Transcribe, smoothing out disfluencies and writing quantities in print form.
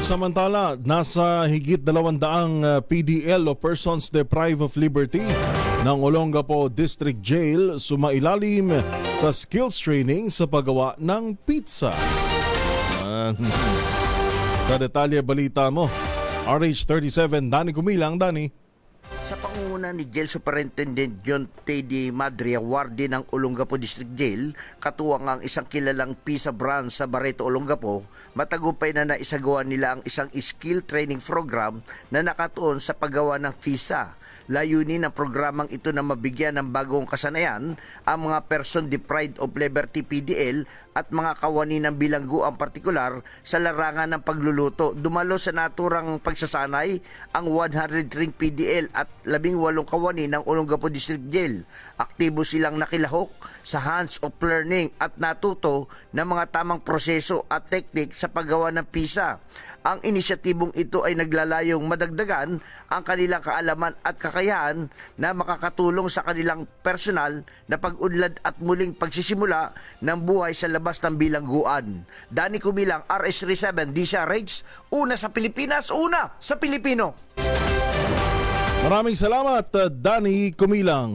Samantala, nasa higit 200 PDL o Persons Deprived of Liberty ng Olongapo District Jail sumailalim sa skills training sa paggawa ng pizza. Sa detalye balita mo, RH37, Danny Kumilang. Danny. Sa pangunguna ni Jail Superintendent John Teddy Madria, warden ng Olongapo District Jail, katuwang ang isang kilalang pizza brand sa Barreto, Olongapo, matagumpay na naisagawa nila ang isang skill training program na nakatuon sa paggawa ng pizza. Layunin ng programang ito na mabigyan ng bagong kasanayan ang mga person deprived of liberty PDL at mga kawani ng bilangguang partikular sa larangan ng pagluluto. Dumalo sa naturang pagsasanay ang 100 ring PDL at 18 kawani ng Olongapo District Jail. Aktibo silang nakilahok sa hands of learning at natuto ng mga tamang proseso at teknik sa paggawa ng pizza. Ang inisyatibong ito ay naglalayong madagdagan ang kanilang kaalaman at kakayahan na makakatulong sa kanilang personal na pag-unlad at muling pagsisimula ng buhay sa labas ng bilangguan. Danny Kumilang, RS37, DCRH, una sa Pilipinas, una sa Pilipino. Maraming salamat, Danny Kumilang.